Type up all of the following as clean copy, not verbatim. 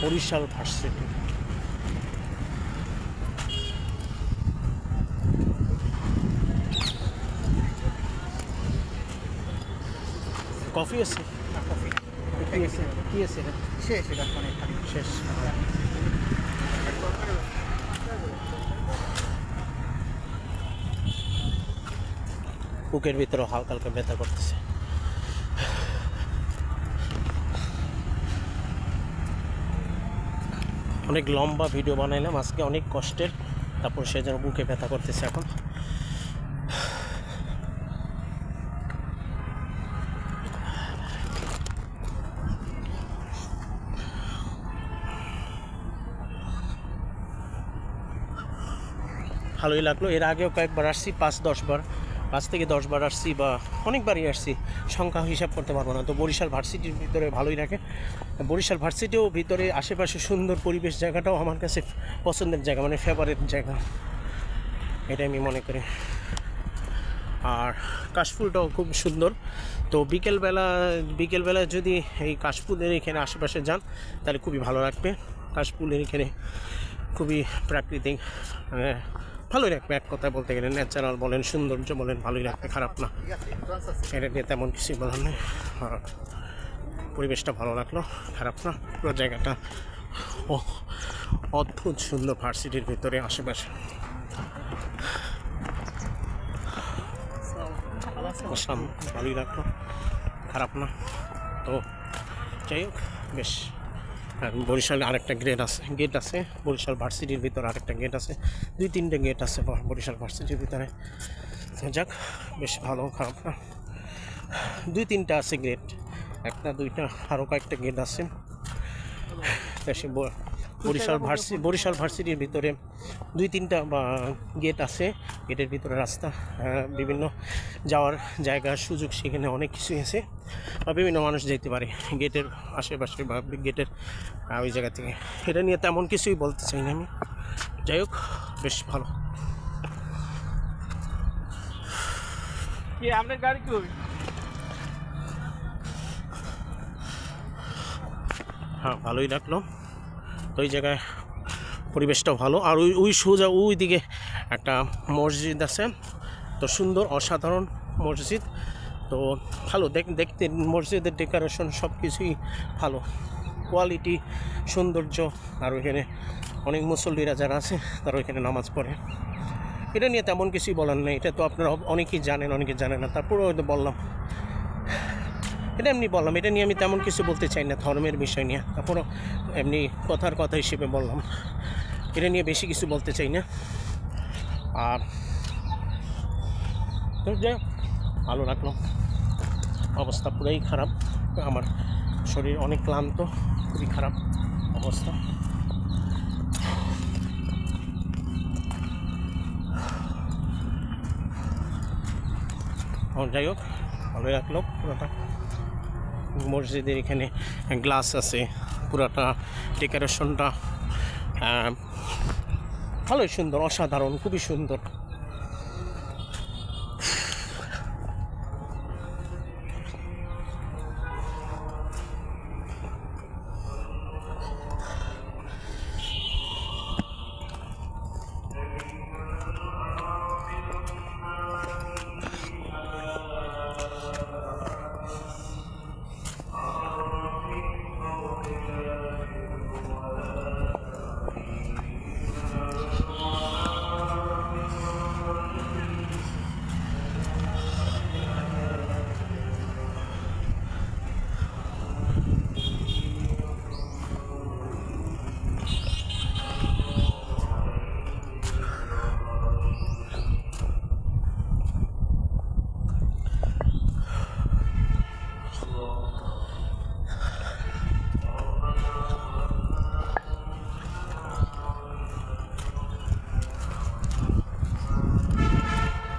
Barishal varsity. Coffee আছে? Coffee কি আছে? কি আছে? শেষ, এটা মানে শেষ। বুকের ভিতরে হালকা হালকা ব্যথা করতেছে। অনেক লম্বা ভিডিও বানাইলাম আজকে, অনেক কষ্টের, তারপর সে যেন বুকে ব্যথা করতেছে এখন। ভালোই লাগলো। এর আগেও কয়েকবার আসছি, 5-10 বার, 5 থেকে 10 বার আসছি, বা অনেকবারই আসছি, সংখ্যা হিসাব করতে পারবো না। তো বরিশাল ভার্সিটির ভিতরে ভালোই লাগে। বরিশাল ভার্সিটিও ভিতরে আশেপাশে সুন্দর পরিবেশ, জায়গাটাও আমার কাছে পছন্দের জায়গা, মানে ফেভারিট জায়গা, এটা আমি মনে করি। আর কাশফুলটাও খুব সুন্দর। তো বিকেলবেলা যদি এই কাশফুলের এখানে আশেপাশে যান তাহলে খুবই ভালো লাগবে। কাশফুলের এখানে খুবই প্রাকৃতিক, মানে ভালোই লাগবে। এক কথায় বলতে গেলে ন্যাচারাল বলেন, সৌন্দর্য বলেন, ভালোই লাগবে, খারাপ না। এটা নিয়ে তেমন কিছুই বলার নেই। আর পরিবেশটা ভালো লাগলো, খারাপ না। পুরো জায়গাটা অদ্ভুত সুন্দর ভার্সিটির ভিতরে আশেপাশে। ভালোই লাগলো, খারাপ না। তো যাই হোক, বেশ। বরিশালে আরেকটা গেট আছে বরিশাল ভার্সিটির ভিতরে, আরেকটা গেট আছে, 2-3টে গেট আছে বরিশাল ভার্সিটির ভিতরে। যাক, বেশ ভালো, খারাপ না। 2-3টা আছে গেট, 1-2টা, আরও কয়েকটা গেট আছে। সে বরিশাল ভার্সিটির ভিতরে 2-3টা গেট আছে। গেটের ভিতরে রাস্তা, বিভিন্ন যাওয়ার জায়গা, সুযোগ, সেখানে অনেক কিছুই আছে, বা বিভিন্ন মানুষ যেতে পারে গেটের আশেপাশে বা গেটের ওই জায়গা থেকে। এটা নিয়ে তেমন কিছুই বলতে চাই না আমি। যাই হোক, বেশ ভালো। আপনার গাড়ি কি হবে? হ্যাঁ, ভালোই লাগলো। তো ওই জায়গায় পরিবেশটাও ভালো। আর ওই সোজা ওই দিকে একটা মসজিদ আছে, তো সুন্দর, অসাধারণ মসজিদ। তো ভালো দেখতে, মসজিদের ডেকোরেশন সব কিছুই ভালো, কোয়ালিটি, সৌন্দর্য। আর ওইখানে অনেক মুসল্লিরা যারা আছে তারা ওইখানে নামাজ পড়ে। এটা নিয়ে তেমন কিছুই বলার নেই। এটা তো আপনারা অনেকেই জানেন, অনেকে জানেন না, তারপরেও হয়তো বললাম। এটা এমনি বললাম, এটা নিয়ে আমি তেমন কিছু বলতে চাই না ধর্মের বিষয় নিয়ে, তারপরও এমনি কথার কথা হিসেবে বললাম। এটা নিয়ে বেশি কিছু বলতে চাই না। আর যাই, ভালো লাগলো। অবস্থা পুরাই খারাপ, আমার শরীর অনেক ক্লান্ত, খুবই খারাপ অবস্থা। যাই হোক, ভালোই লাগলো পুরোটা। মসজিদের এখানে গ্লাস আছে, পুরাটা ডেকোরেশনটা ভালোই সুন্দর, অসাধারণ, খুবই সুন্দর।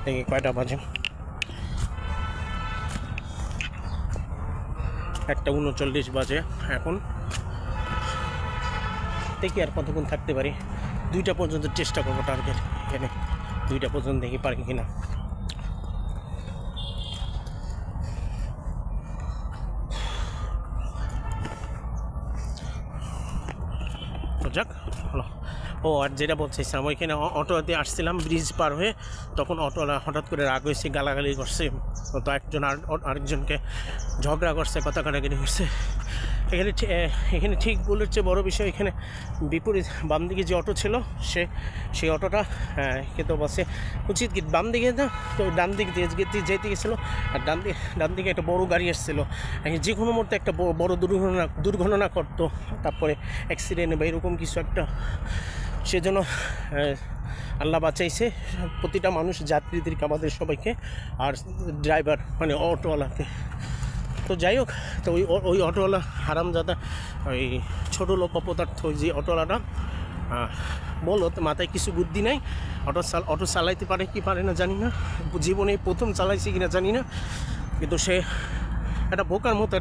দেখি কয়টা বাজে, 1:39 বাজে এখন। দেখি আর কতক্ষণ থাকতে পারি। 2টা পর্যন্ত চেষ্টা করবো টার্গেট, এখানে 2টা পর্যন্ত দেখি পারি কিনা। যাক হলো। ও আর যেটা বলছিলাম, ওইখানে অটোতে আসছিলাম ব্রিজ পার হয়ে, তখন অটোওয়ালা হঠাৎ করে রাগ হয়েছে, গালাগালি করছে, তো একজন আরেকজনকে ঝগড়া করছে, কথা কাটাকাটি করছে। এখানে ঠিক বলার চেয়ে বড়ো বিষয়, এখানে বিপরীত বাম দিকে যে অটো ছিল সেই অটোটা কিন্তু বসে উচিত কি বাম দিকে না, তো ডান দিক দিয়ে যেতে গেছিলো, আর ডান দিকে একটা বড় গাড়ি এসেছিলো, যে কোনো মুহূর্তে একটা বড় দুর্ঘটনা করতো, তারপরে অ্যাক্সিডেন্ট বা এরকম কিছু একটা। সেজন্য আল্লাহ বাঁচাইছে প্রতিটা মানুষ, যাত্রীদেরকে, আমাদের সবাইকে, আর ড্রাইভার মানে অটোওয়ালাকে। তো যাই হোক, তো ওই অটোওয়ালা হারামজাদা, ওই ছোটো লোক অপদার্থ, ওই যে অটোওয়ালাটা বললো তো মাথায় কিছু বুদ্ধি নাই, অটো চালাইতে পারে কি পারে না জানি না, জীবনে প্রথম চালাইছে কিনা জানি না, কিন্তু সে একটা বোকার মতো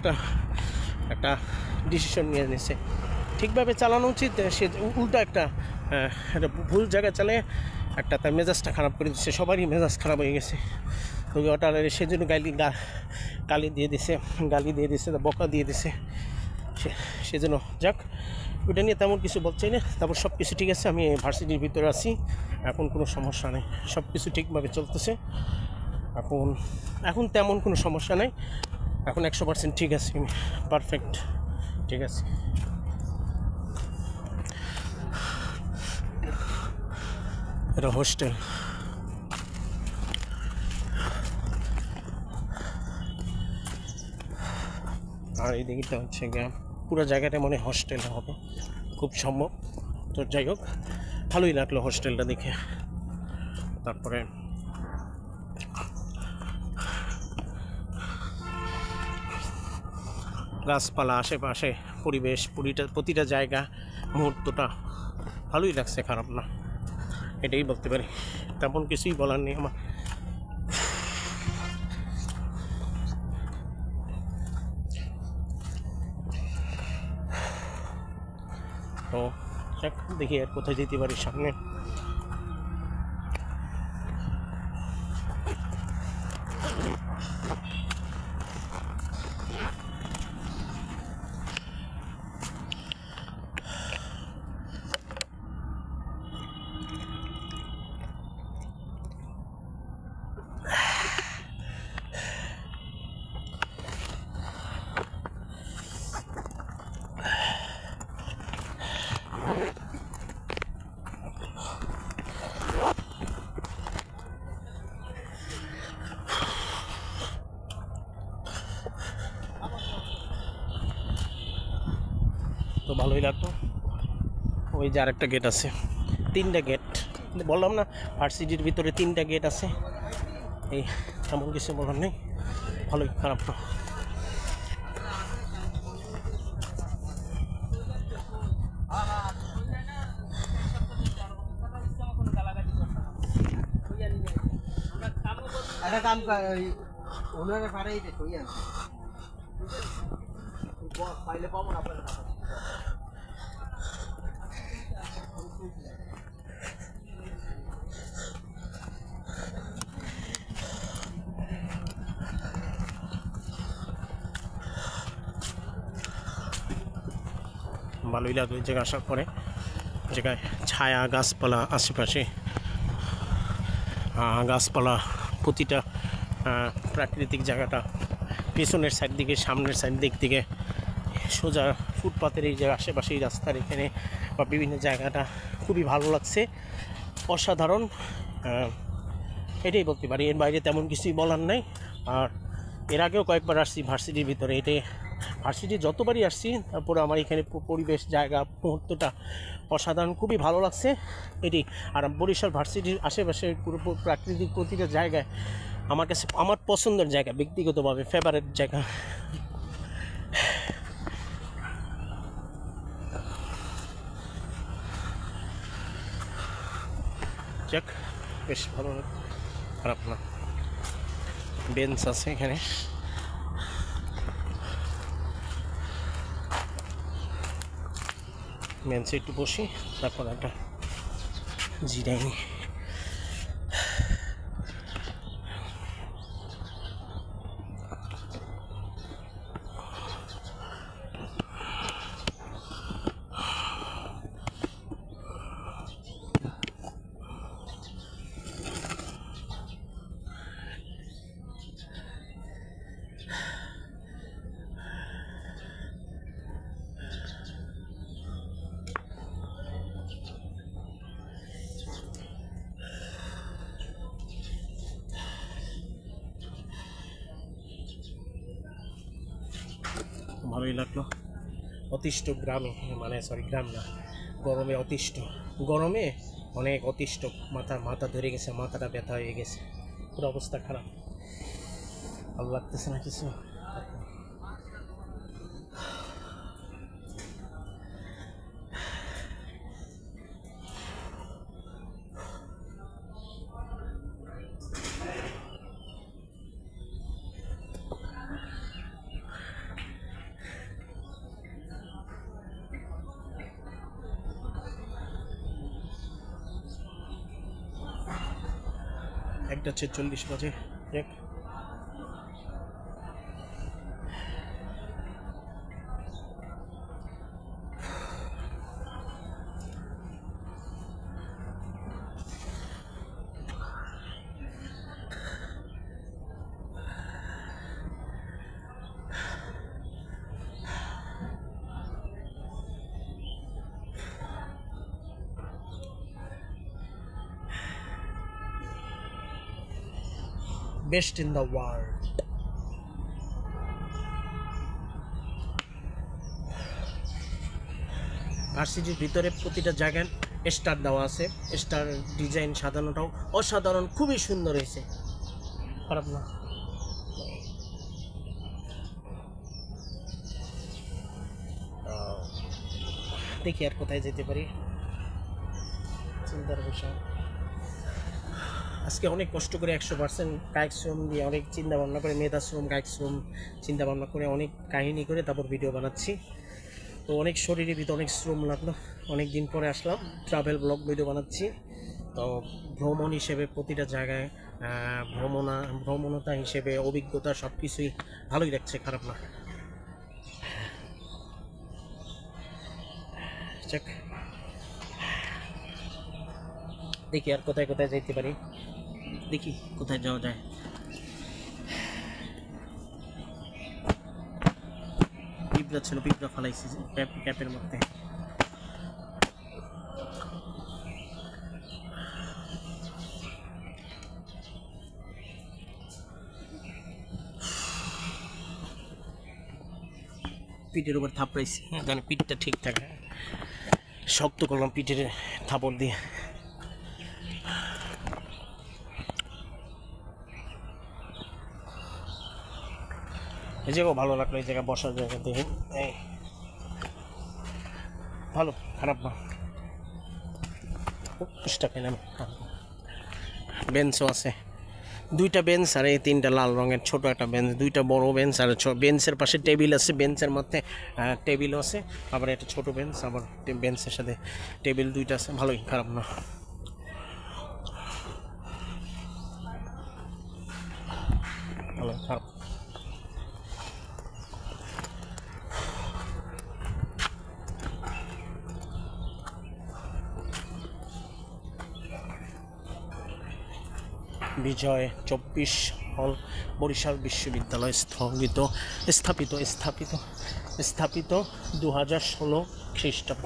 একটা ডিসিশন নিয়ে নিয়েছে। ঠিকভাবে চালানো উচিত, সে উল্টা একটা ভুল জায়গায় চালিয়ে একটা তার মেজাজটা খারাপ করে দিচ্ছে, সবারই মেজাজ খারাপ হয়ে গেছে। তো ওটা সেজন্য গালি দিয়ে দিছে, বকা দিয়ে দিছে, সেজন্য যাক, ওটা নিয়ে তেমন কিছু বলছি না। তারপর সব কিছু ঠিক আছে, আমি ভার্সিটির ভিতরে আছি, এখন কোনো সমস্যা নেই, সব কিছু ঠিকভাবে চলতেছে, এখন তেমন কোনো সমস্যা নেই, এখন 100% ঠিক আছে, আমি পারফেক্ট ঠিক আছে। এটা হোস্টেল, আর এই দিকটা হচ্ছে গিয়ে পুরো জায়গাটা মনে হোস্টেল হবে খুব সম্ভব। তো যাই হোক, ভালোই লাগলো হোস্টেলটা দেখে। তারপরে গাছপালা, আশেপাশে পরিবেশ, প্রতিটা জায়গা, মুহূর্তটা ভালোই লাগছে, খারাপ না, এটাই বলতে পারি, তেমন কিছুই বলার নেই আমার। তো দেখি আর কোথায় যেতে পারি সামনে। তো ভালোই লাগতো। ওই যে আরেকটা গেট আছে, 3টা গেট, বললাম না ভার্সিটির ভিতরে 3টা গেট আছে, এই তেমন কিছু বলার নেই, ভালোই, খারাপ না। একটা কাম ওনারা পারেই দেখো পাইলে পাবো না আপনার ভালোই লাগে ওই জায়গায় আসার পরে, জায়গায় ছায়া, গাছপালা, আশেপাশে গাছপালা, প্রতিটা প্রাকৃতিক জায়গাটা, পেছনের সাইড দিকে, সামনের সাইড দিক থেকে, সোজা ফুটপাতের এই যে আশেপাশে এই রাস্তার এখানে বা বিভিন্ন জায়গাটা খুবই ভালো লাগছে, অসাধারণ, এটাই বলতে পারি, এর বাইরে তেমন কিছুই বলার নাই। আর এর আগেও কয়েকবার আসছি ভার্সিটির ভিতরে, এটাই ভার্সিটি যতবারই আসছি, তারপরে আমার এখানে পরিবেশ, জায়গা, মুহূর্তটা অসাধারণ, খুবই ভালো লাগছে এটি। আর বরিশাল ভার্সিটির আশেপাশে পুরো প্রাকৃতিক প্রতিটা জায়গায় আমার কাছে আমার পছন্দের জায়গা, ব্যক্তিগতভাবে ফেভারিট জায়গা। যাক, বেশ ভালো, খারাপ না। বেঞ্চ আছে এখানে, বেঞ্চে একটু বসি, তারপর একটা জিরাই নি। ভালোই লাগলো। অতিষ্ঠ গ্রামে, মানে সরি গ্রাম না, গরমে অতিষ্ঠ, গরমে অনেক অতিষ্ঠ, মাথা ধরে গেছে, মাথাটা ব্যথা হয়ে গেছে, পুরো অবস্থা খারাপ, ভালো লাগতেছে না কিছু। একটা 46 বাজে। দেখ বেস্ট ইন দ্য ওয়ার্ল্ড। ভার্সিটির ভিতরে প্রতিটা জায়গায় স্টার দেওয়া আছে, স্টার ডিজাইন সাজানোটাও অসাধারণ, খুবই সুন্দর হয়েছে, খারাপ না। দেখি আর কোথায় যেতে পারি, চিন্তার বিষয়। আজকে অনেক কষ্ট করে 100% কায়িক শ্রম দিয়ে, অনেক চিন্তা ভাবনা করে, মেধা শ্রম, কায়িক শ্রম, চিন্তা ভাবনা করে, অনেক কাহিনী করে তারপর ভিডিও বানাচ্ছি। তো অনেক শরীরের ভিতরে অনেক শ্রম লাগলো, অনেক দিন পরে আসলাম, ট্রাভেল ব্লগ ভিডিও বানাচ্ছি। তো ভ্রমণ হিসেবে প্রতিটা জায়গায় ভ্রমণতা হিসেবে অভিজ্ঞতা সব কিছুই ভালোই লাগছে, খারাপ না। যাক, দেখি আর কোথায় কোথায় যেতে পারি, দেখি কোথায় যাওয়া যায়। পিঁপড়া ছিল, পিঁপড়া ফালাইছি ক্যাপের মধ্যে। পিঠের উপর থাপড়াইছি, জানি পিঠটা ঠিক থাকে, শক্ত করলাম পিঠের থাপড় দিয়ে। এই জায়গাও ভালো লাগলো, এই জায়গায় বসার জায়গা দেখে, এই ভালো, খারাপ না। চেষ্টা পেলাম, বেঞ্চও আছে, 2টা বেঞ্চ আর এই 3টা লাল রঙের ছোট একটা বেঞ্চ, 2টা বড় বেঞ্চ আর বেঞ্চের পাশে টেবিল আছে, বেঞ্চের মধ্যে টেবিলও আছে, আবার একটা ছোট বেঞ্চ, আবার বেঞ্চের সাথে টেবিল 2টা আছে, ভালোই, খারাপ না। ভালো, খারাপ। বিজয় 24 হল বরিশাল বিশ্ববিদ্যালয় স্থাপিত 2016 খ্রিস্টাব্দ।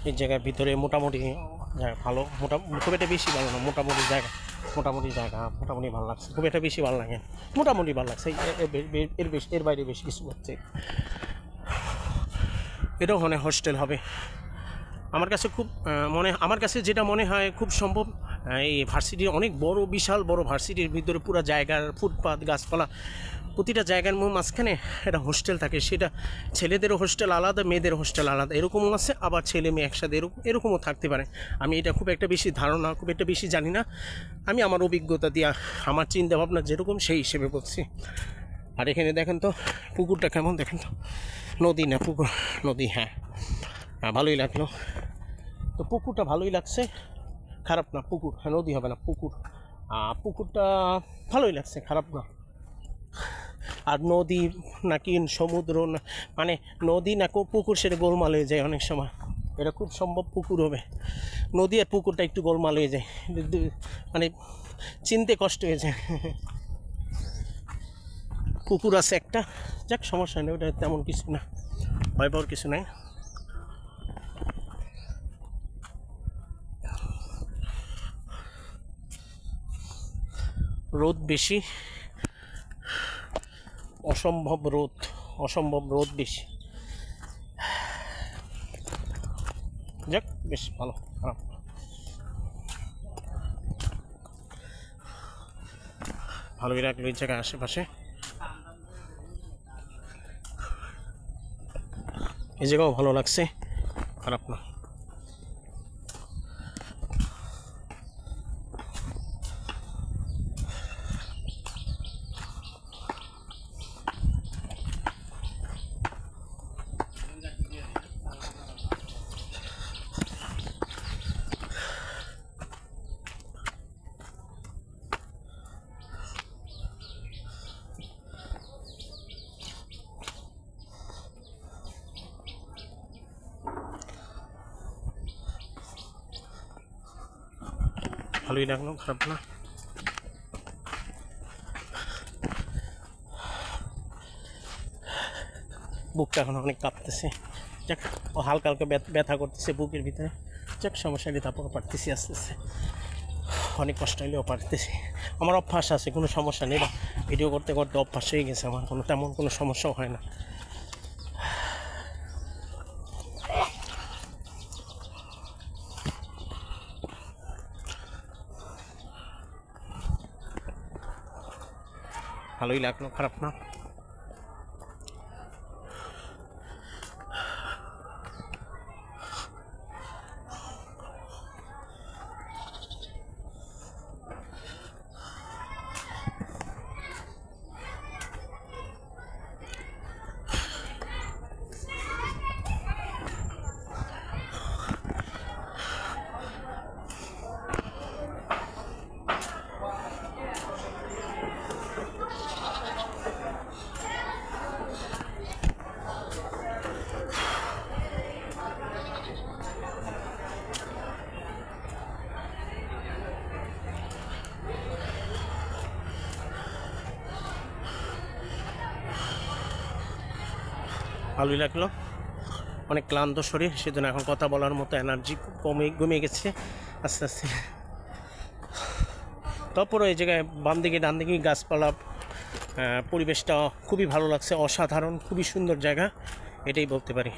এই জায়গার ভিতরে মোটামুটি ভালো, খুব একটা বেশি ভালো না, মোটামুটি জায়গা, মোটামুটি ভালো লাগছে, খুব একটা বেশি ভালো লাগে, মোটামুটি ভালো লাগছে। এর বাইরে বেশি কিছু হচ্ছে। এটাও মানে হোস্টেল হবে আমার কাছে, খুব আমার কাছে যেটা মনে হয় খুব সম্ভব, এই ভার্সিটির অনেক বড়, বিশাল বড় ভার্সিটির ভিতরে পুরো জায়গার ফুটপাত, গাছপালা, প্রতিটা জায়গার মাঝখানে একটা হোস্টেল থাকে। সেটা ছেলেদেরও হোস্টেল আলাদা, মেয়েদের হোস্টেল আলাদা, এরকমও আছে, আবার ছেলে মেয়ে একসাথে এরকমও থাকতে পারে। আমি এটা খুব একটা বেশি ধারণা, খুব একটা বেশি জানি না, আমি আমার অভিজ্ঞতা দিয়ে, আমার চিন্তাভাবনা যেরকম সেই হিসেবে বলছি। আর এখানে দেখেন তো পুকুরটা কেমন, দেখেন তো, নদী না পুকুর, নদী, হ্যাঁ ভালোই লাগলো। তো পুকুরটা ভালোই লাগছে, খারাপ না, পুকুর, হ্যাঁ নদী হবে না, পুকুর। পুকুরটা ভালোই লাগছে, খারাপ না। আর নদী নাকি সমুদ্র মানে নদী না পুকুর সেটা গোলমাল হয়ে যায় অনেক সময়। এটা খুব সম্ভব পুকুর হবে, নদী আর পুকুরটা একটু গোলমাল হয়ে যায়, মানে চিনতে কষ্ট হয়ে যায়। পুকুর আছে একটা, যাক সমস্যা নেই, ওটা তেমন কিছু না, ভয় পাওয়ার কিছু নাই। রোদ বেশি, অসম্ভব রোদ বেশি। যাক বেশ ভালো, খারাপ। ভালোই রাখলো এই জায়গায় আশেপাশে, এই জায়গাও ভালো লাগছে, খারাপ না। ভালোই লাগলো, খারাপ না। বুকটা এখন অনেক কাঁপতেছে, যাক ও হালকা হালকা ব্যথা করতেছে বুকের ভিতরে, যাক সমস্যা নেই, তারপর পারতেছি আস্তে আস্তে, অনেক কষ্ট হলেও পারতেছি। আমার অভ্যাস আছে, কোনো সমস্যা নেই, ভিডিও করতে করতে অভ্যাস হয়ে গেছে আমার, তেমন কোনো সমস্যাও হয় না। ভালোই লাগলো, খারাপ না। ভালোই লাগলো, অনেক ক্লান্ত শরীর, সেজন্য এখন কথা বলার মতো এনার্জি কমে গেছে আস্তে আস্তে। তারপরে এই জায়গায় বাম দিকে ডান দিকে গাছপালা, পরিবেশটা খুবই ভালো লাগছে, অসাধারণ, খুবই সুন্দর জায়গা, এটাই বলতে পারি।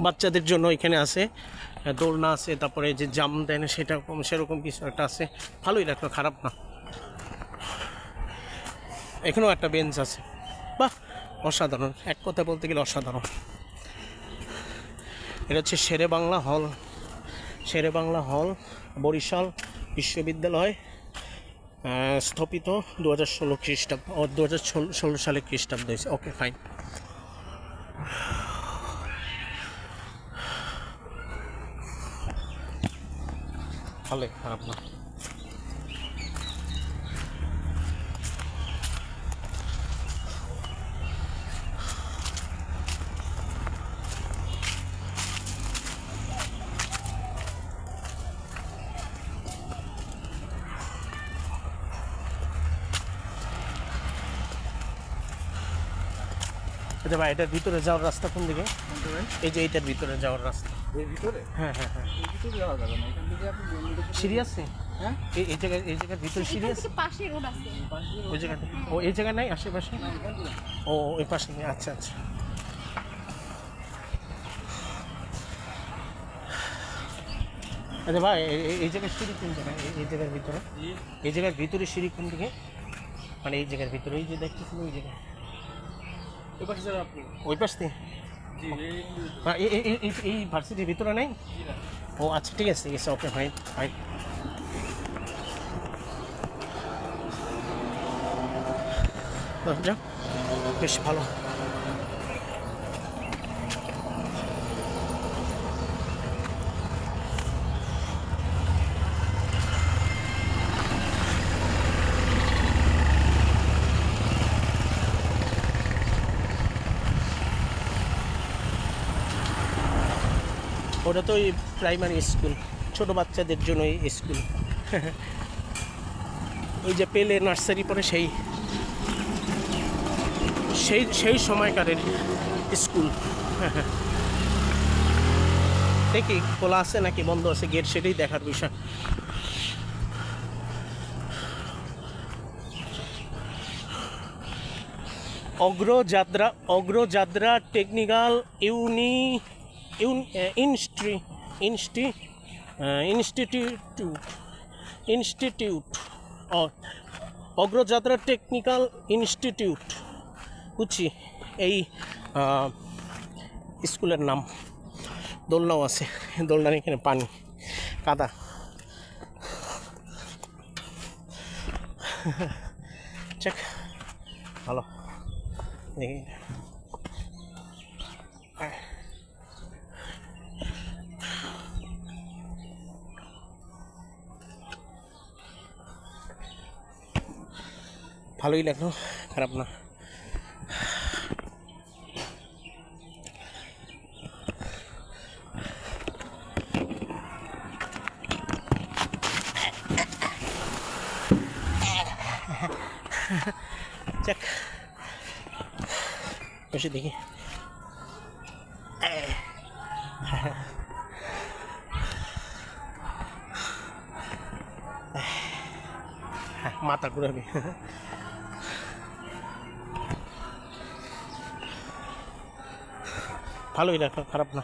বাচ্চাদের জন্য এখানে আছে দোলনা আছে, তারপরে যে জাম দেন সেরকম কিছু একটা আছে, ভালোই লাগলো, খারাপ না। এখানেও একটা বেঞ্চ আছে, বাহ অসাধারণ, এক কথা বলতে গেলে অসাধারণ। এটা হচ্ছে শেরে বাংলা হল বরিশাল বিশ্ববিদ্যালয়, স্থাপিত 2016 খ্রিস্টাব্দ, 2016 সালে খ্রিস্টাব্দ হয়েছে। Okay fine. ভালোই, খারাপ না। আচ্ছা ভাই, এটার ভিতরে যাওয়ার রাস্তা কোন দিকে? এই যে এইটার ভিতরে যাওয়ার রাস্তা, এর ভিতরে? হ্যাঁ হ্যাঁ হ্যাঁ, এর ভিতরে যাওয়া যাবে না, এখান থেকে আপনি সিঁড়ি আছে? হ্যাঁ, এই জায়গার ভিতরে সিঁড়ি আছে? পাশে রোড আছে। ওই জায়গাতে? ও এই জায়গায় নাই আশেপাশে? ও ওই পাশে নেই, আচ্ছা আচ্ছা। আচ্ছা ভাই, এই জায়গার সিঁড়ি কোন জায়গায়? এই জায়গার ভিতরে, এই জায়গার ভিতরে সিঁড়ি কোন দিকে? মানে এই জায়গার ভিতরে, এই যে দেখতেছেন ওই জায়গায়, ওই পাশে যাবেন আপনি? ওই পাশ থেকে? এই ভার্সিটির ভিতরে নেই? ও আচ্ছা, ঠিক আছে ঠিক আছে, ওকে ফাইন ফাইন। বেশ ভালো। ওটা তো ওই প্রাইমারি স্কুল, ছোট বাচ্চাদের জন্য এই স্কুল। ওই যে পেলে নার্সারি পরে সেই সেই সেই সময়কারের স্কুল। দেখি খোলা আছে নাকি বন্ধ আছে গেট, সেটাই দেখার বিষয়। অগ্রযাত্রা টেকনিক্যাল ইনস্টিটিউট অগ্রযাত্রা টেকনিক্যাল ইনস্টিটিউট বুঝছি এই স্কুলের নাম। দোলনাও আছে, দোলনার এখানে পানি কাদা। চেক ভালো দেখি। ভালোই লাগলো, খারাপ না। চেক বসে দেখি। মাথা ঘুরাবে। ভালোই লাগলো, খারাপ না।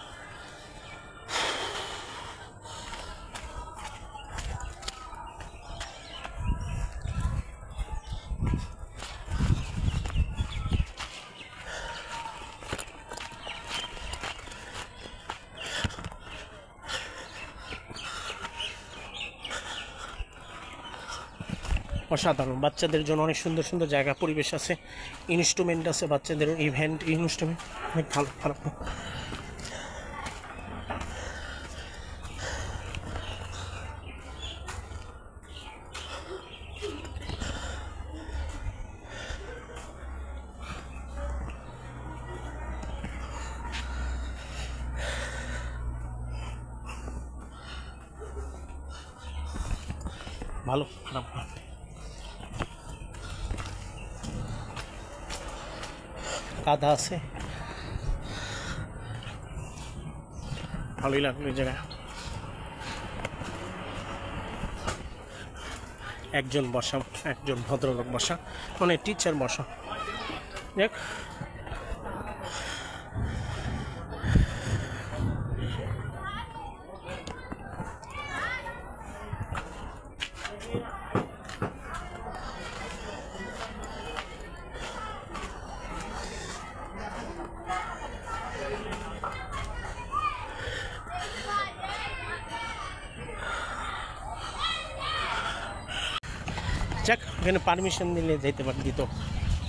অসাধারণ, বাচ্চাদের জন্য অনেক সুন্দর সুন্দর জায়গা, পরিবেশ আছে, ইনস্ট্রুমেন্ট আছে, বাচ্চাদের ইভেন্ট ইনস্ট্রুমেন্ট অনেক ভালো, খারাপ না। ভালো, খারাপ না। কাদা আছে, ভালোই লাগলো এই জায়গায়। একজন বসা, একজন ভদ্রলোক বসা, মানে টিচার বসা। দেখ যাক, এখানে পারমিশন দিলে যেতে পারে, দিত।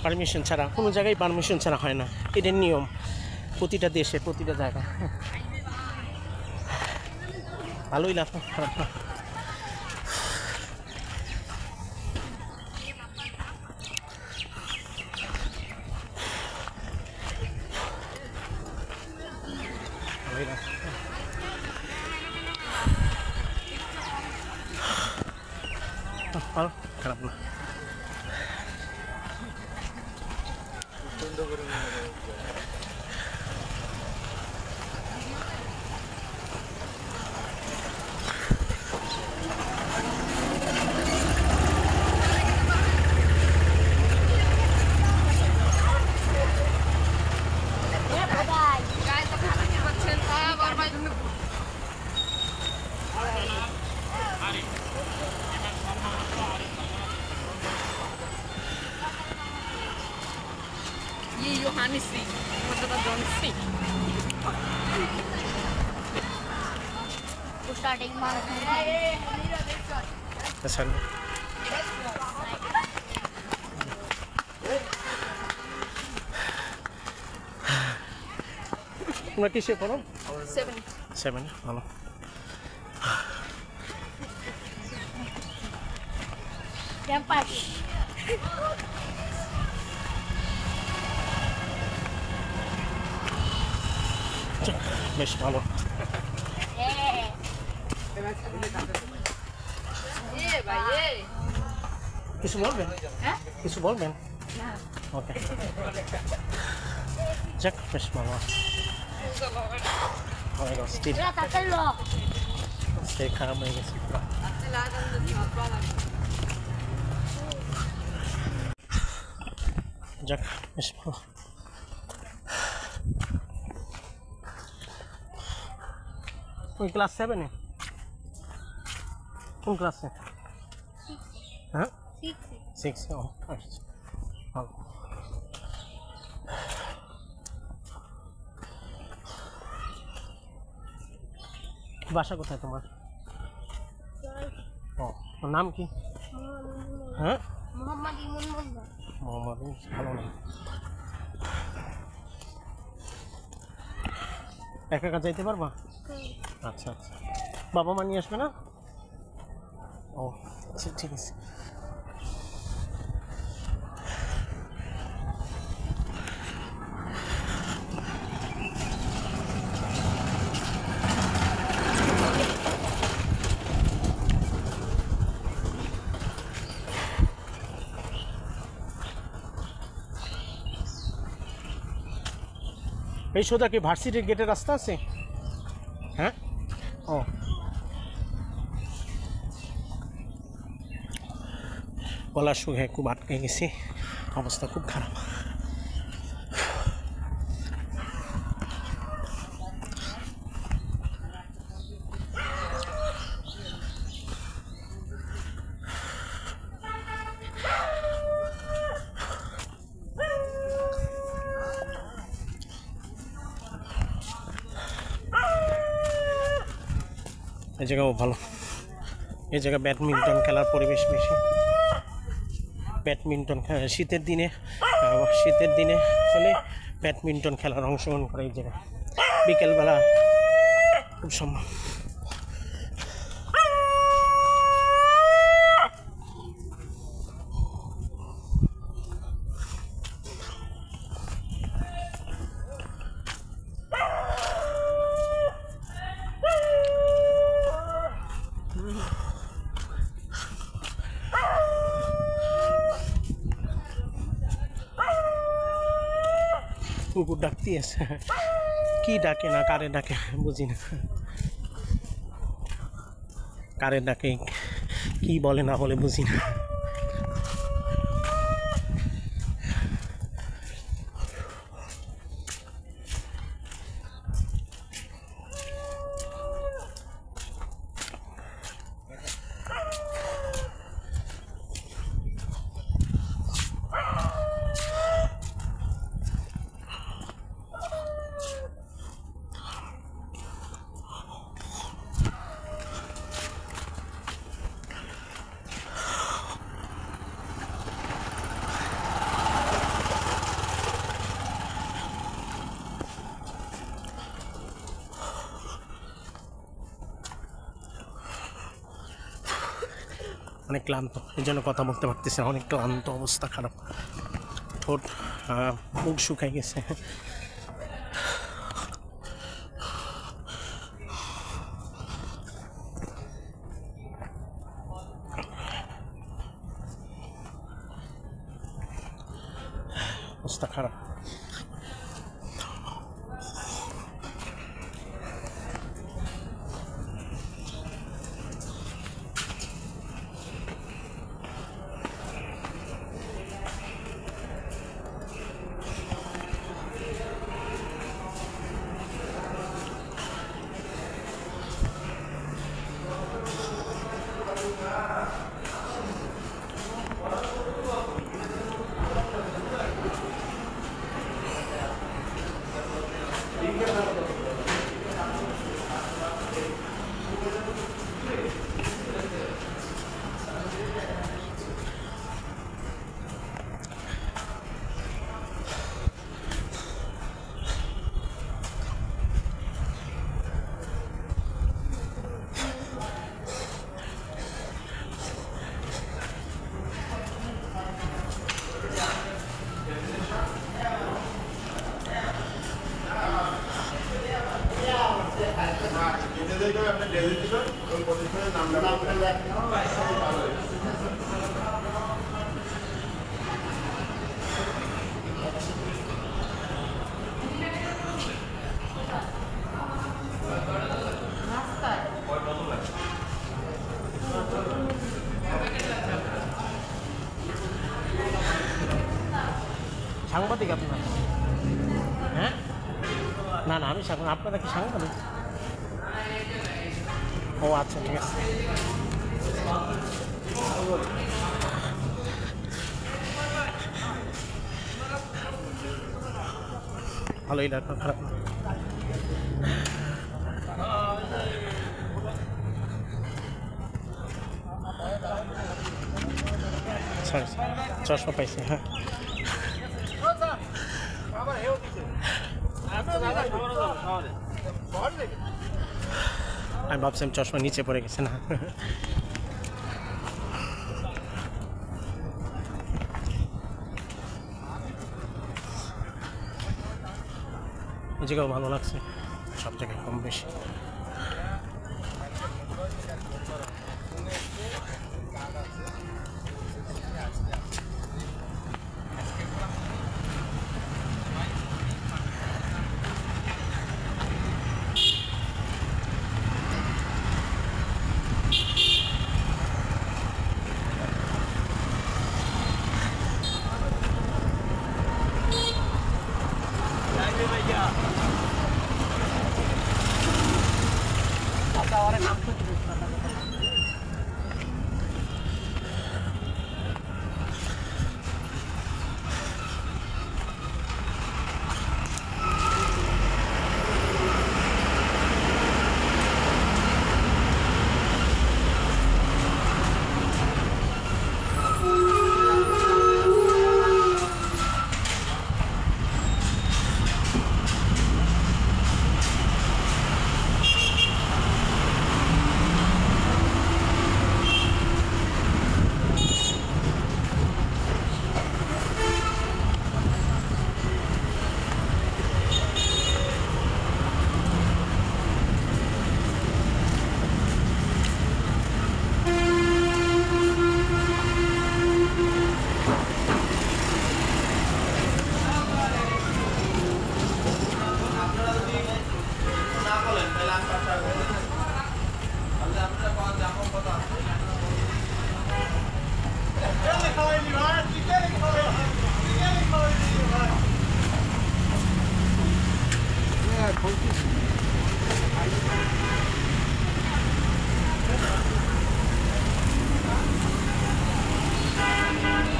পারমিশন ছাড়া কোনো জায়গায় পারমিশন ছাড়া হয় না, এটার নিয়ম প্রতিটা দেশে, প্রতিটা জায়গায়। ভালোই লাগলো, খারাপ না। ভালোই লাগলো, ভালো, খারাপ না। Johannesvik, Marta Johnsvik. Starting month. Kesan. তোমরা কিসে পড়ো? 7 ভালো। Campus. বেশ ভালো। কিছু বলবেন? কিছু বলবেন? ওকে, যাক বেশ ভালো। অনেক অস্থির, অস্থির খারাপ হয়ে গেছে। যাক বেশ ভালো। ওই ক্লাস 7-এ? কোন ক্লাসে? হ্যাঁ 6। ও আচ্ছা, ভালো। বাসা কোথায় তোমার? ও, ওর নাম কি? হ্যাঁ মোহাম্মদ ইমন মোল্লা। মোহাম্মদ, ভালো নাম। একা একা যাইতে পারবা? আচ্ছা আচ্ছা, বাবা মা নিয়ে আসবে না? ও আচ্ছা, ঠিক আছে। এই সোজা কি ভার্সিটির গেটের রাস্তা আছে? হ্যাঁ, ও গলার সুখে খুব আটকে গেছি, অবস্থা খুব খারাপ। এই জায়গাও ভালো, এই জায়গা ব্যাডমিন্টন খেলার পরিবেশ বেশি। ব্যাডমিন্টন খেলা শীতের দিনে হলে ব্যাডমিন্টন খেলার অংশগ্রহণ করে এই জায়গায় বিকেলবেলা খুব সম্ভব। কুকুর ডাকতে আছে, কি ডাকে না কারে ডাকে বুঝি না, কারে ডাকে কি বলে না বলে বুঝি না। অনেক ক্লান্ত, এই জন্য কথা বলতে পারতেছি না, অনেক ক্লান্ত, অবস্থা খারাপ, ঠোঁট মুখ শুকাই গেছে। অবস্থা খারাপ। সাংবাদিক আপনার? হ্যাঁ, না না আমি আপনারা কি সাংবাদিক? ও আচ্ছা, ঠিক আছে। ভালোই লাগলো, খারাপ না। সরি, চশমা পাইছি। হ্যাঁ, আমি ভাবছিলাম চশমা নিচে পড়ে গেছে না। এই জায়গাও ভালো লাগছে, সব জায়গায় কম বেশি।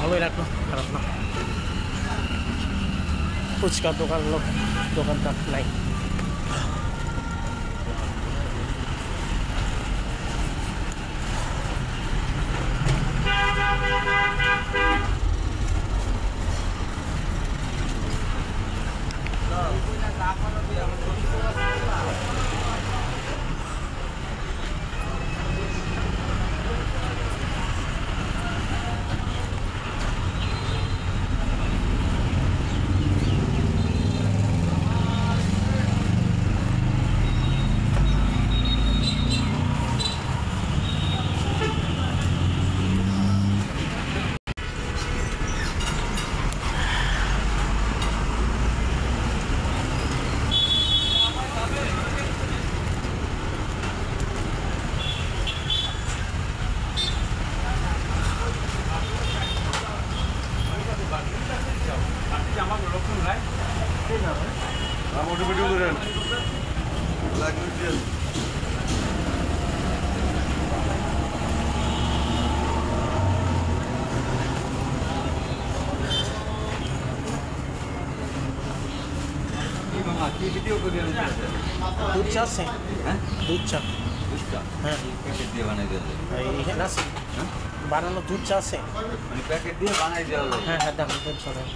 ভালোই লাগলো, খারাপ না। ফুচকার দোকানদার নাই। দুধ চা আছে? হ্যাঁ, দুধ চা, দুধটা হ্যাঁ প্যাকেট দিয়ে বানাই দেওয়া যায়। এখানে আছে হ্যাঁ, বানানো দুধ চা আছে? মানে প্যাকেট দিয়ে বানাই দেওয়া যায়। হ্যাঁ হ্যাঁ, দাম দুধ চা দেন।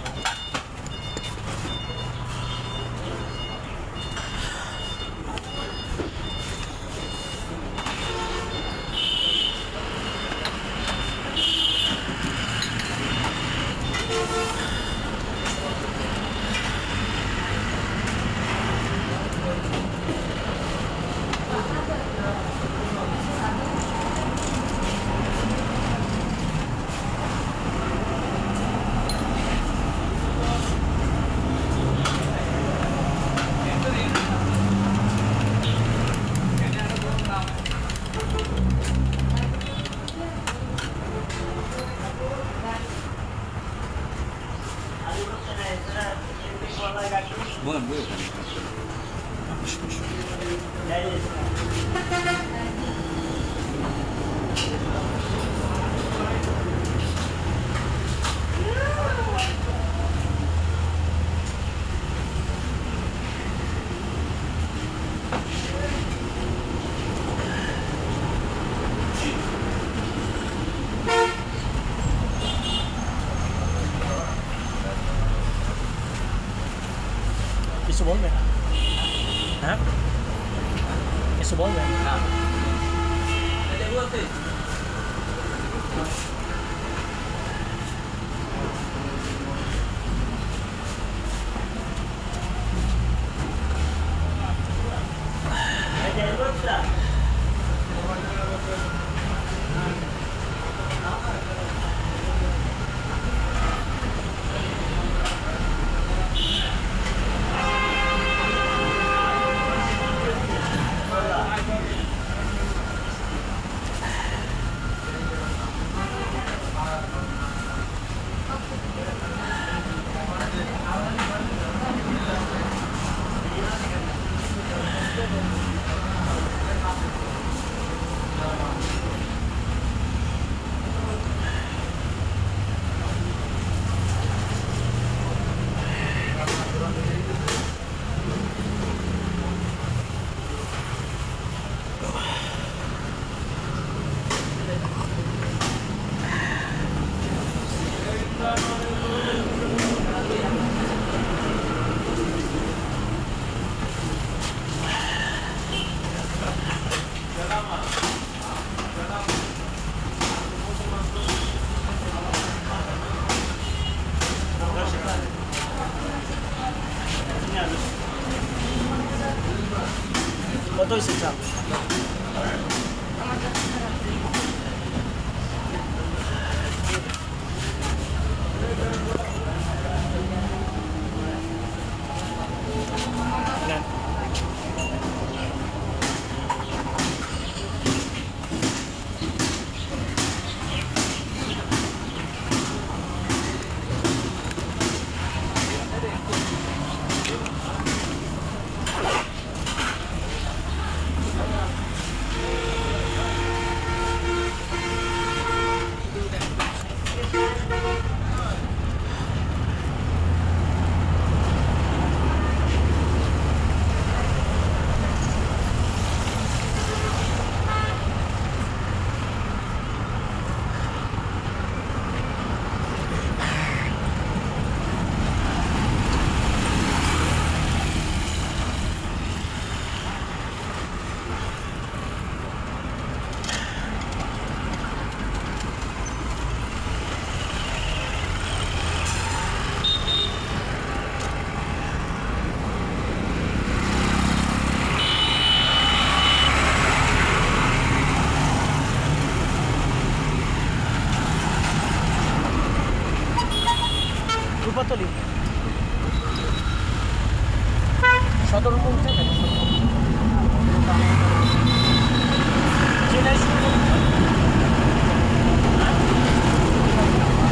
বল বল এখানে। কিছু বলবেন? হ্যাঁ, কিছু বলবেন? কত হয়েছে চাল? রূপাতলি সদর পৌঁছে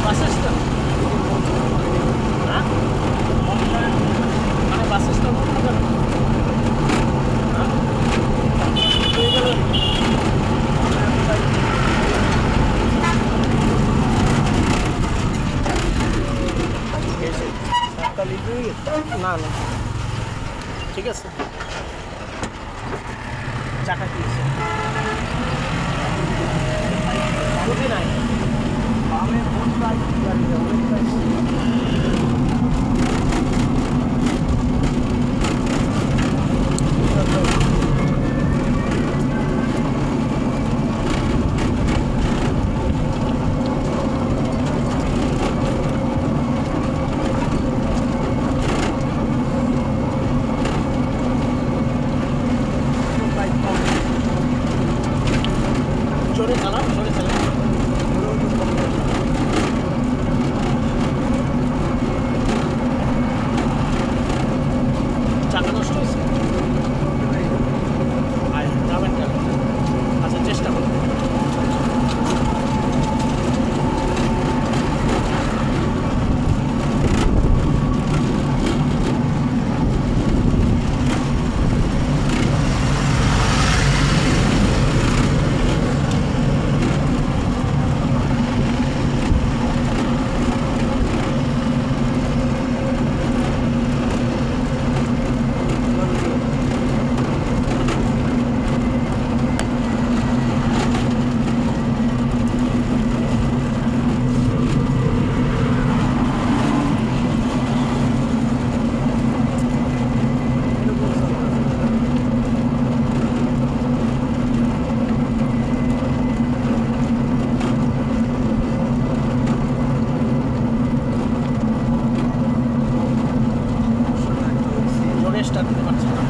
বাস স্ট্যান্ড, হ্যাঁ মানে বাস স্ট্যান্ড না না ঠিক আছে। চাকা দিয়েছে বুঝি নাই জোরে চালান, জোরে চালান। চাকা নষ্ট হয়েছে, যাবেন কেন? আচ্ছা চেষ্টা করুন। স্টার্ট দিতে পারছে না।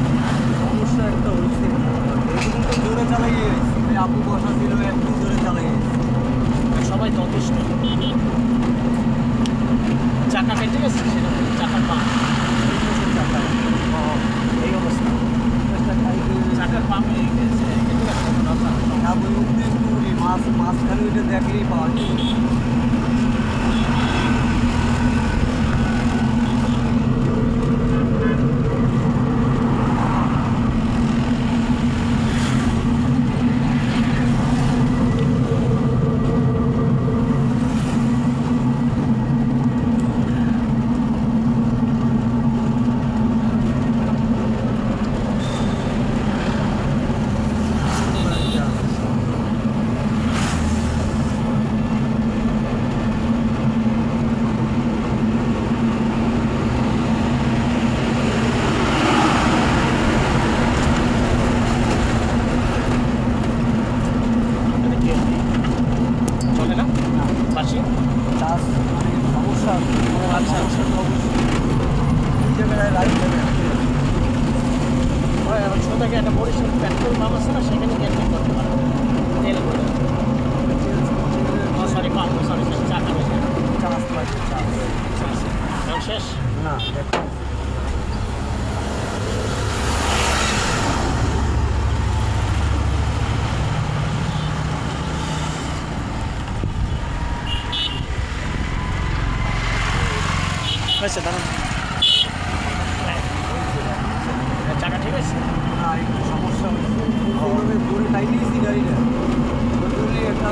সমস্যা একটা হয়েছে এরকম তো জোরে চালাইয়ে এই আপু বসা ছিল একটু জোরে চালাইয়ে সবাই তো অতিষ্ঠ। চাকা কেটে গেছে সেটা চাকার পাম্প এই অবস্থা। চাকার পাম্প কেটে গেছে মাঝখানে ওইটা দেখলেই পাওয়া যায়। চলে না পাশে চাষ মানে সমস্যা আচ্ছা জায়গায় লাইট দেবে ছোট থেকে একটা বরিশাল পেট্রোল পাম্প আছে না সেখানে গিয়ে চেক করতে পারে তেল করে সরি পাম্প সরি চাকা বেশি চাষ লাগবে চাষ শেষ না দেখো হয়েছে দাঁড়ান চাকা ঠিক আছে না একটু সমস্যা হচ্ছে এইভাবে দূরে টাইনিয়েছি গাড়িটা দূরে একটা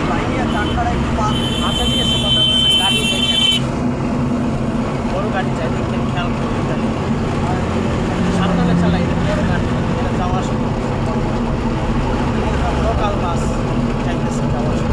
বাইকে টাকাটা একটু পাস আচ্ছা ঠিক আছে কথা বলে না গাড়ি দেখেন বড় গাড়ি চাই দেখেন খেয়াল করবেন গাড়ি সাবধানে চালাই বড় গাড়ি যাওয়া আসা লোকাল বাস চাইতেছে যাওয়া আসা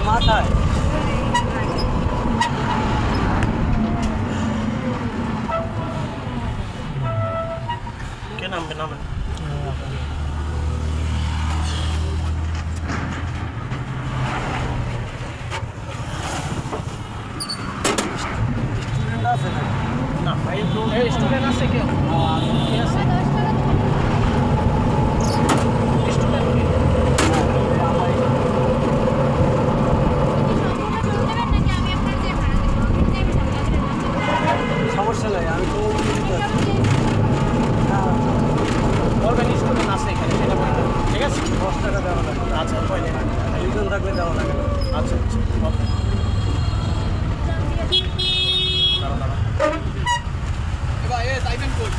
মাথায় কে নামবে নামে স্টুডেন্ট আছে না না এই স্টুডেন্ট আছে কেউ কে আছে স্টুডেন্ট কে সমস্যা নাই আমি তো বলবেন স্টুডেন্ট আছে এখানে সেটা বলবেন ঠিক আছে 10 টাকা দেওয়া লাগে আচ্ছা কই নেই দুজন থাকলে দেওয়া লাগে না আচ্ছা আচ্ছা ওকে দাঁড়াও দাঁড়াও এবার এ তাইবেন কই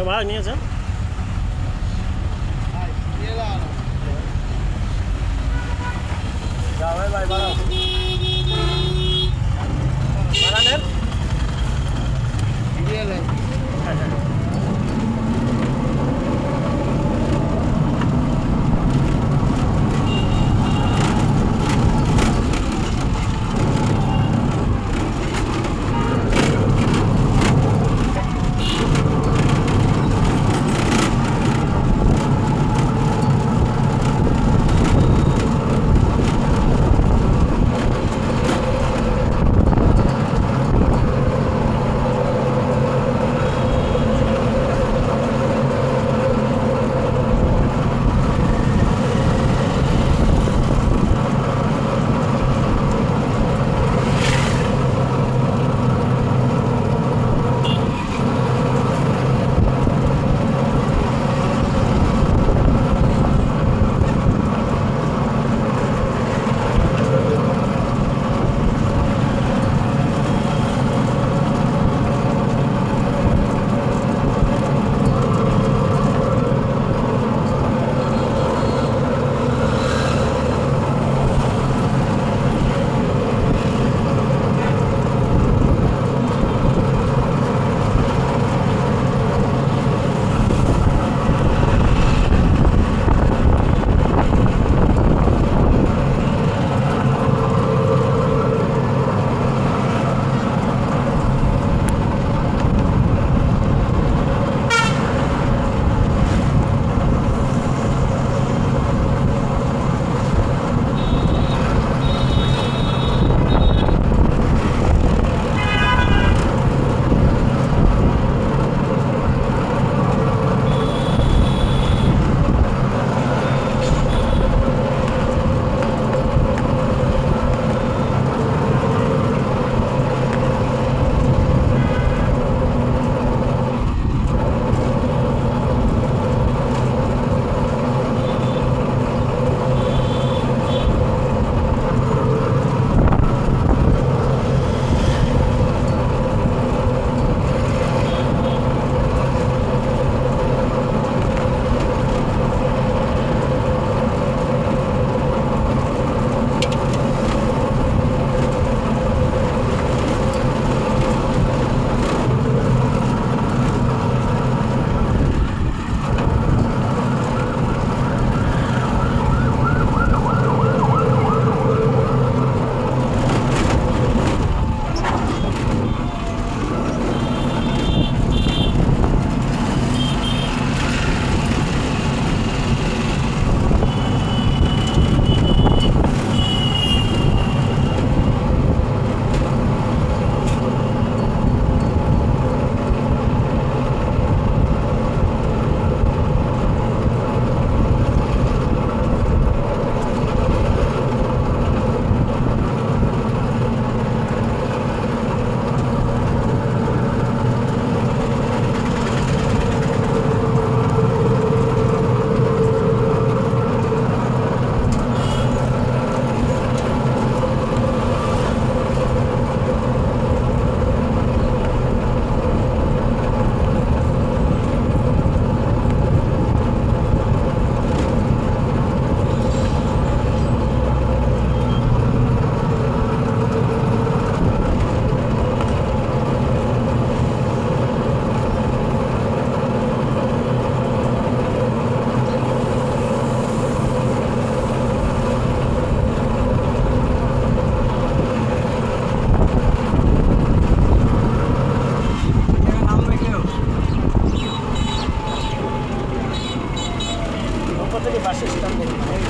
ভাই নিয়ে যান যাও ভাই বাড়াও বাড়ানেন দিয়ে হ্যাঁ হ্যাঁ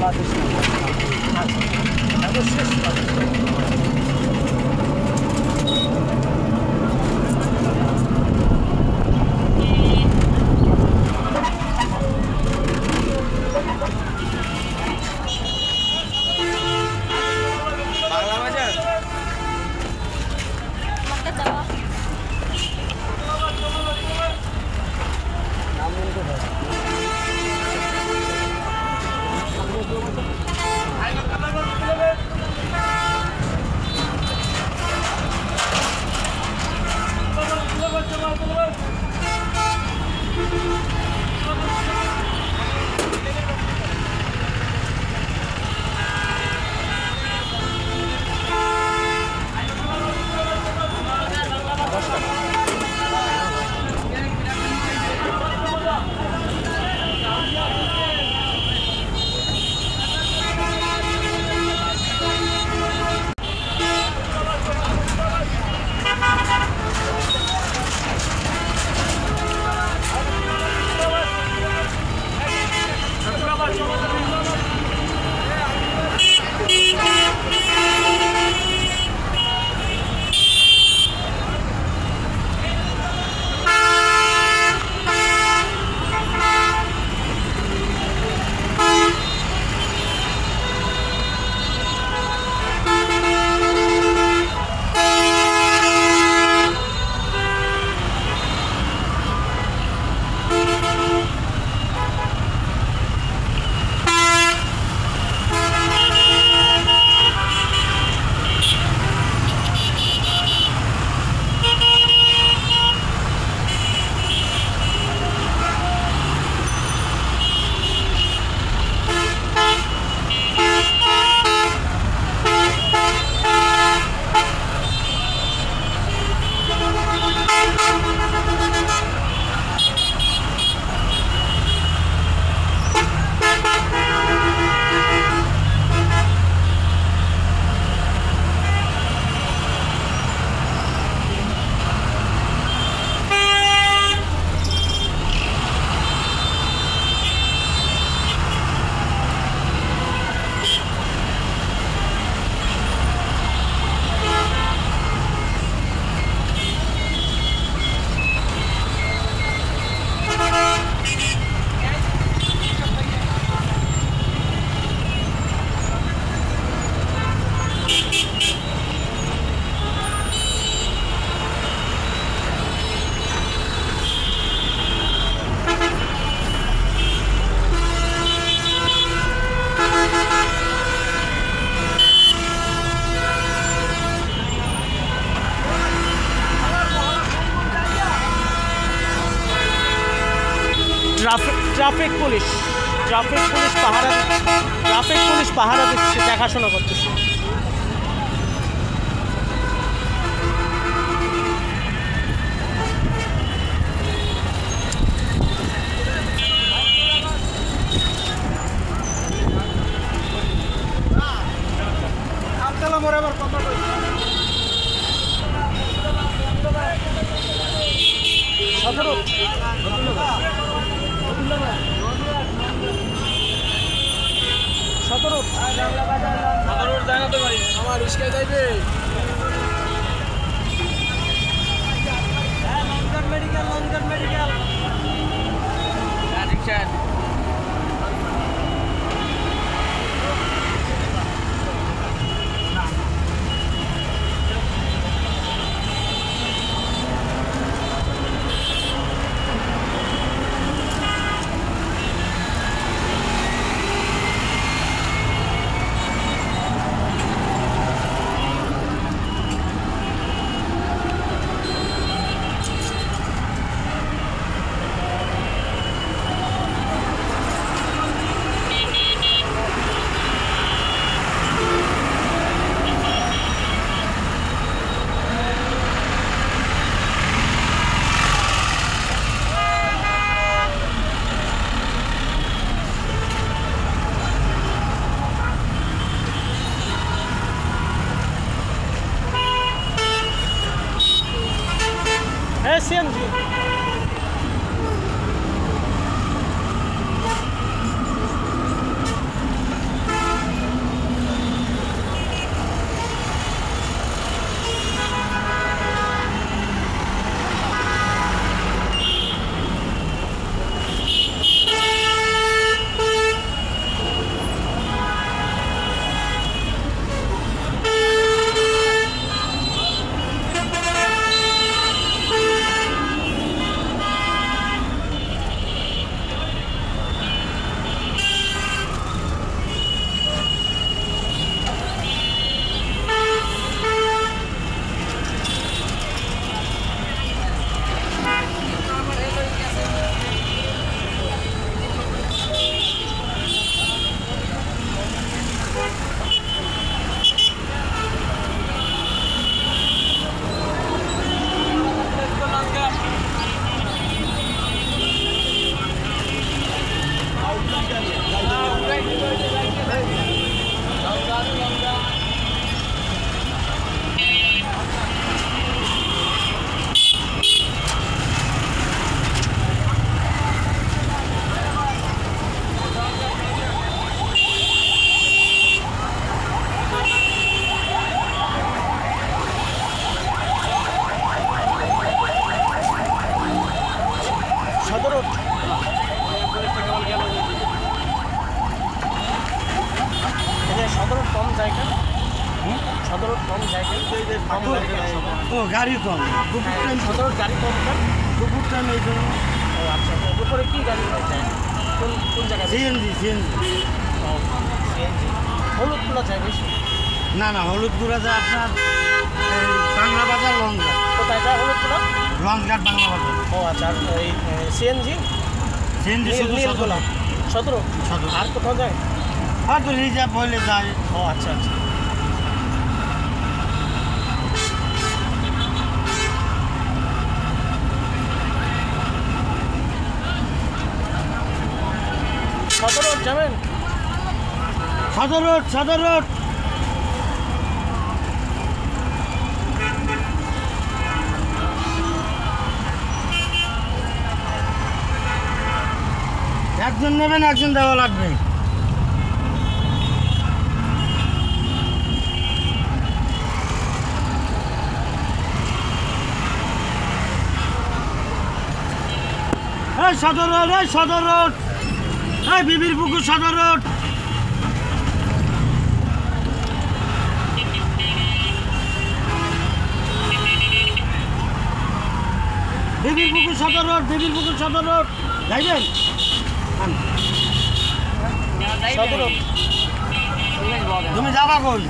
বাতিস না। এখন শেষ বাতিস না। আমাকে দেওয়া নাম মনে করে ট্রাফিক পুলিশ পাহারা দিচ্ছে, দেখাশোনা করতেছে। আমার রিস্কায় যাইবে মেডিকেল সদর সদর কম জায়গা সদর কম জায়গা ও গাড়ি কম দুপুর টাইম সদর গাড়ি কম না দুপুর টাইম এই জন্য ও আচ্ছা দুপুরে কি গাড়ি যায় কোন জায়গায় সিএনজি সিএনজি হলুদগুলো যায় বেশি না না হলুদপুরা যায় আপনার এই বাংলা বাজার লঞ্চঘাট কোথায় যায় হলুদগুলো লঞ্চঘাট বাংলা বাজার ও আচ্ছা আর এই সিএনজি সিএনজি শুধু নীলগুলো সতেরো সতেরো। আর কোথাও যায় হয়তো রিজার্ভ হইলে যায় ও আচ্ছা আচ্ছা সতেরো যাবেন সদর রোড একজন নেবেন একজন দেওয়া লাগবে এই সদর রোড এই বিবির পুকুর সদর রোড বিবির পুকুর সদর রোড যাইবেন সতেরো তুমি যাবা কই